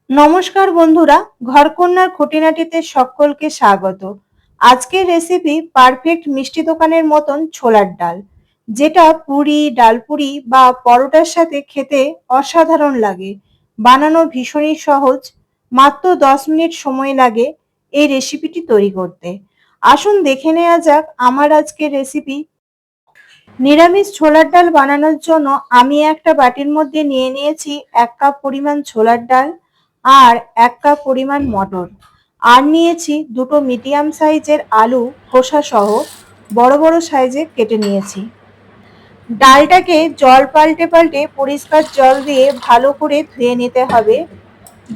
নমস্কার বন্ধুরা, ঘরকন্যার খুঁটিনাটিতে সকলকে স্বাগত। আজকের রেসিপি পারফেক্ট মিষ্টি দোকানের মতন ছোলার ডাল, যেটা পুরি, ডালপুরি বা পরোটার সাথে খেতে অসাধারণ লাগে। বানানো ভীষণই সহজ, মাত্র 10 মিনিট সময় লাগে এই রেসিপিটি তৈরি করতে। আসুন দেখে নেওয়া যাক আমার আজকের রেসিপি। নিরামিষ ছোলার ডাল বানানোর জন্য আমি একটা বাটির মধ্যে নিয়ে নিয়েছি 1 কাপ পরিমাণ ছোলার ডাল আর 1 কাপ পরিমাণ মটর, আর নিয়েছি দুটো মিডিয়াম সাইজের আলু খোসা সহ বড় বড় সাইজে কেটে নিয়েছি। ডালটাকে জল পাল্টে পাল্টে পরিষ্কার জল দিয়ে ভালো করে ধুয়ে নিতে হবে।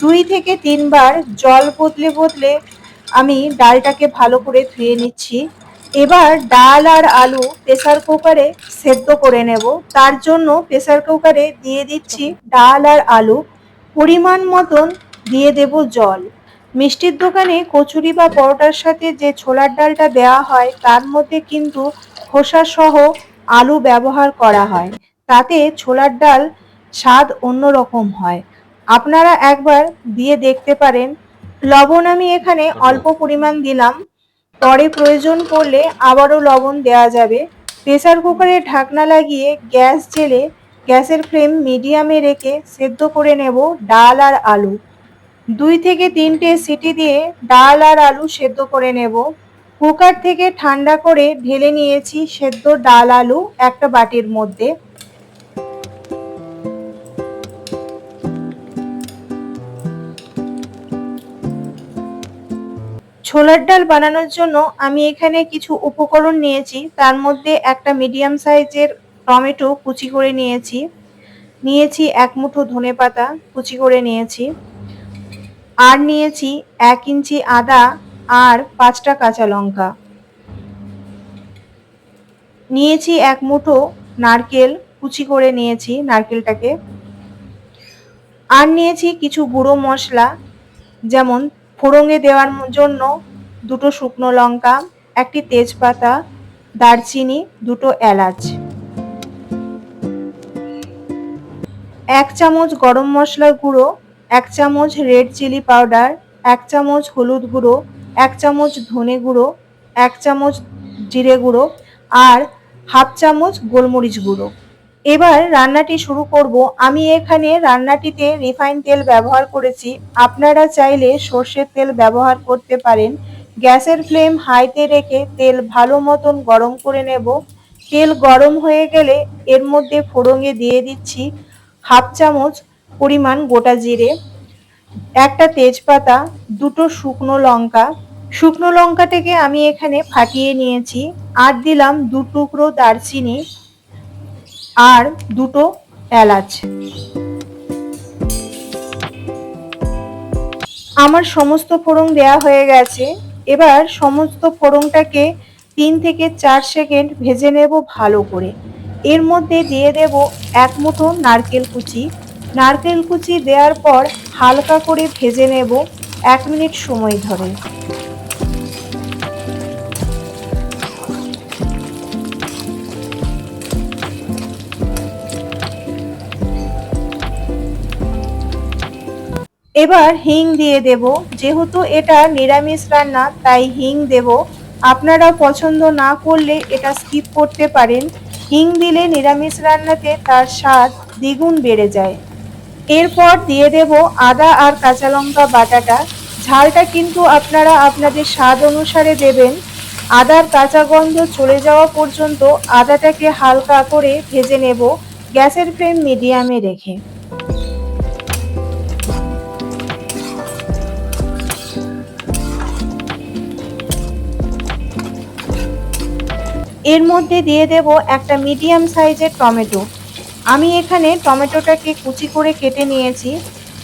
2 থেকে 3 বার জল বদলে বদলে আমি ডালটাকে ভালো করে ধুয়ে নিচ্ছি। এবার ডাল আর আলু প্রেসার কুকারে সেদ্ধ করে নেব। তার জন্য প্রেসার কুকারে দিয়ে দিচ্ছি ডাল আর আলু, পরিমাণ মতন দিয়ে দেব জল। মিষ্টির দোকানে কচুরি বা পরোটার সাথে যে ছোলার ডালটা দেওয়া হয় তার মধ্যে কিন্তু খোসা সহ আলু ব্যবহার করা হয়, তাতে ছোলার ডাল স্বাদ অন্যরকম হয়। আপনারা একবার দিয়ে দেখতে পারেন। লবণ আমি এখানে অল্প পরিমাণ দিলাম, পরে প্রয়োজন পড়লে আবারও লবণ দেওয়া যাবে। প্রেসার কুকারে ঢাকনা লাগিয়ে গ্যাস জেলে গ্যাসের ফ্লেম মিডিয়ামে রেখে সেদ্ধ করে নেব ডাল আর আলু। 2 থেকে 3টে সিটি দিয়ে ডাল আর আলু সেদ্ধ করে নেব। কুকার থেকে ঠান্ডা করে ঢেলে নিয়েছি সেদ্ধ ডাল আলু একটা বাটির মধ্যে। ছোলার ডাল বানানোর জন্য আমি এখানে কিছু উপকরণ নিয়েছি। তার মধ্যে একটা মিডিয়াম সাইজের টমেটো কুচি করে নিয়েছি, 1 মুঠো ধনেপাতা কুচি করে নিয়েছি, আর নিয়েছি 1 ইঞ্চি আদা আর 5টা কাঁচা লঙ্কা, নিয়েছি 1 মুঠো নারকেল কুচি করে নিয়েছি নারকেলটাকে, আর নিয়েছি কিছু গুঁড়ো মশলা, যেমন ফোড়নে দেওয়ার জন্য 2টো শুকনো লঙ্কা, 1টি তেজপাতা, দারচিনি, 2টো এলাচ, 1 চামচ গরম মশলার গুঁড়ো, 1 চামচ রেড চিলি পাউডার, 1 চামচ হলুদ গুঁড়ো, 1 চামচ ধনে গুঁড়ো, 1 চামচ জিরে গুঁড়ো আর হাফ চামচ গোলমরিচ গুঁড়ো। এবার রান্নাটি শুরু করব। আমি এখানে রান্নাটিতে রিফাইন তেল ব্যবহার করেছি, আপনারা চাইলে সর্ষের তেল ব্যবহার করতে পারেন। গ্যাসের ফ্লেম হাইতে রেখে তেল ভালো মতন গরম করে নেব। তেল গরম হয়ে গেলে এর মধ্যে ফোড়নে দিয়ে দিচ্ছি হাফ চামচ পরিমাণ গোটা জিরে, 1টা তেজপাতা, 2টো শুকনো লঙ্কা। শুকনো লঙ্কাটাকে আমি এখানে ফাটিয়ে নিয়েছি, আর দিলাম 2 টুকরো দারচিনি আর 2টো এলাচ। আমার সমস্ত ফোড়ন দেয়া হয়ে গেছে। এবার সমস্ত ফোড়নটাকে 3 থেকে 4 সেকেন্ড ভেজে নেব ভালো করে। এর মধ্যে দিয়ে দেব 1 মুঠো নারকেল কুচি। নারকেল কুচি দেওয়ার পর হালকা করে ভেজে নেব 1 মিনিট সময় ধরে। এবার হিং দিয়ে দেব। যেহেতু এটা নিরামিষ রান্না তাই হিং দেব। আপনারা পছন্দ না করলে এটা স্কিপ করতে পারেন। হিং দিলে নিরামিষ রান্নাতে তার স্বাদ দ্বিগুণ বেড়ে যায়। এরপর দিয়ে দেব আদা আর কাঁচা লঙ্কা বাটাটা। ঝালটা কিন্তু আপনারা আপনাদের স্বাদ অনুসারে দেবেন। আদার কাঁচা গন্ধ চলে যাওয়া পর্যন্ত আদাটাকে হালকা করে ভেজে নেব, গ্যাসের ফ্লেম মিডিয়ামে রেখে। এর মধ্যে দিয়ে দেব একটা মিডিয়াম সাইজের টমেটো। আমি এখানে টমেটোটাকে কুচি করে কেটে নিয়েছি।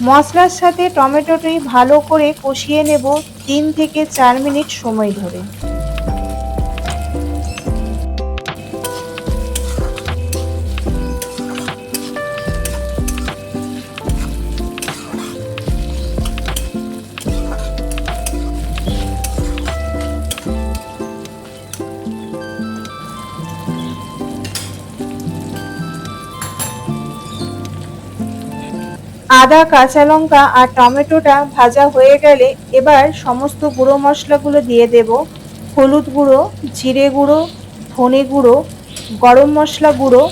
মশলার সাথে টমেটোটি ভালো করে কষিয়ে নেব 3 থেকে 4 মিনিট সময় ধরে। আদা, কাঁচা লঙ্কা আর টমেটোটা ভাজা হয়ে গেলে এবার সমস্ত গুঁড়ো মশলাগুলো দিয়ে দেব। হলুদ গুঁড়ো, জিরে গুঁড়ো, ধনে গুঁড়ো, গরম মশলা গুঁড়ো,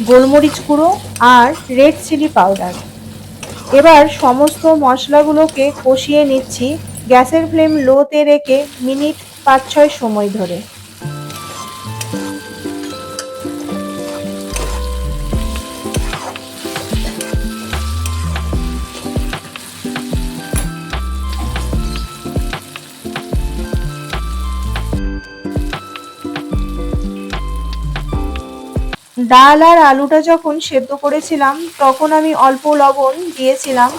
গোলমরিচ গুঁড়ো আর রেড চিলি পাউডার। এবার সমস্ত মশলাগুলোকে কষিয়ে নিচ্ছি গ্যাসের ফ্লেম লোতে রেখে মিনিট ৫-৬ সময় ধরে। ডাল আর আলুটা যখন সেদ্ধ করেছিলাম তখন আমি অল্প লবণ দিয়েছিলাম,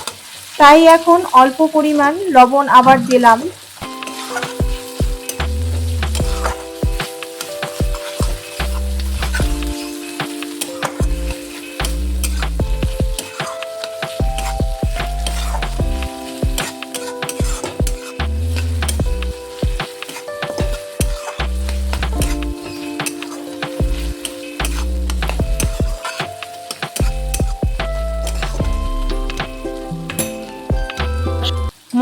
তাই এখন অল্প পরিমাণ লবণ আবার দিলাম।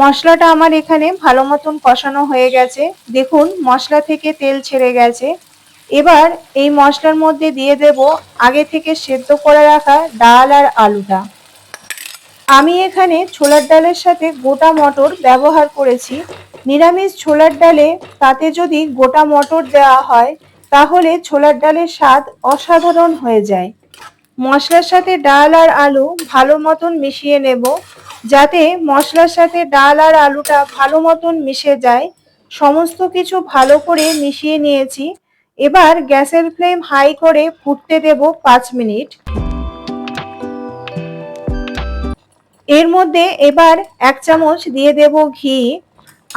মশলাটা আমার এখানে ভালো মতন কষানো হয়ে গেছে। দেখুন মশলা থেকে তেল ছেড়ে গেছে। এবার এই মশলার মধ্যে দিয়ে দেব আগে থেকে সেদ্ধ করে রাখা ডাল আর আলুটা। আমি এখানে ছোলার ডালের সাথে গোটা মটর ব্যবহার করেছি। নিরামিষ ছোলার ডালে তাতে যদি গোটা মটর দেওয়া হয় তাহলে ছোলার ডালের স্বাদ অসাধারণ হয়ে যায়। মশলার সাথে ডাল আর আলু ভালো মতন মিশিয়ে নেব, যাতে মশলার সাথে ডাল আর আলুটা ভালো মতন মিশে যায়। সমস্ত কিছু ভালো করে মিশিয়ে নিয়েছি। এবার গ্যাসের ফ্লেম হাই করে ফুটতে দেব ৫ মিনিট। এর মধ্যে এবার ১ চামচ দিয়ে দেব ঘি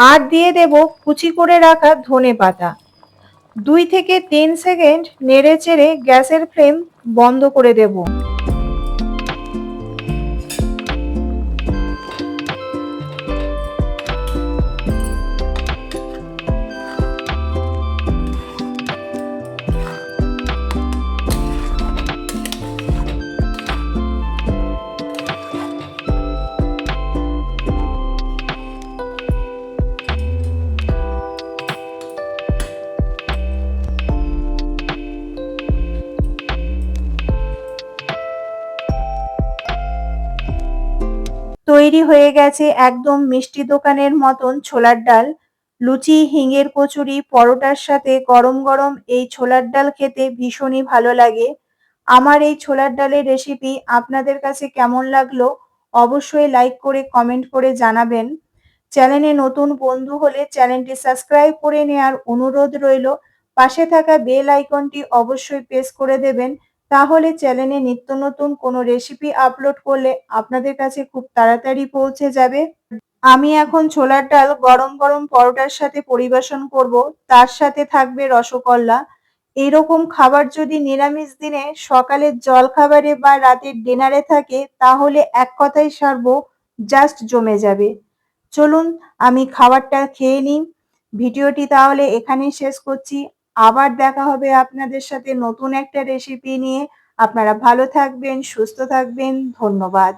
আর দিয়ে দেব কুচি করে রাখা ধনেপাতা। ২ থেকে ৩ সেকেন্ড নেড়ে চেড়ে গ্যাসের ফ্লেম বন্ধ করে দেব। তৈরি হয়ে গেছে একদম মিষ্টি দোকানের মতন ছোলার ডাল। লুচি, হিঙের কচুরি, পরোটার সাথে গরম গরম এই ছোলার ডাল খেতে ভীষণই ভালো লাগে। আমার এই ছোলার ডালের রেসিপি আপনাদের কাছে কেমন লাগলো অবশ্যই লাইক করে কমেন্ট করে জানাবেন। চ্যানেলে নতুন বন্ধু হলে চ্যানেলটি সাবস্ক্রাইব করে নেওয়ার অনুরোধ রইল। পাশে থাকা বেল আইকনটি অবশ্যই প্রেস করে দেবেন, তাহলে চ্যানেলে নিত্য নতুন কোনো রেসিপি আপলোড করলে আপনাদের কাছে খুব তাড়াতাড়ি পৌঁছে যাবে। আমি এখন ছোলার ডাল গরম গরম পরোটার সাথে পরিবেশন করব, তার সাথে থাকবে রসগোল্লা। এইরকম খাবার যদি নিরামিষ দিনে সকালের জলখাবারে বা রাতের ডিনারে থাকে তাহলে এক কথায় সারবো, জাস্ট জমে যাবে। চলুন আমি খাবারটা খেয়ে নিই। ভিডিওটি তাহলে এখানেই শেষ করছি। আবার দেখা হবে আপনাদের সাথে নতুন একটা রেসিপি নিয়ে। আপনারা ভালো থাকবেন, সুস্থ থাকবেন। ধন্যবাদ।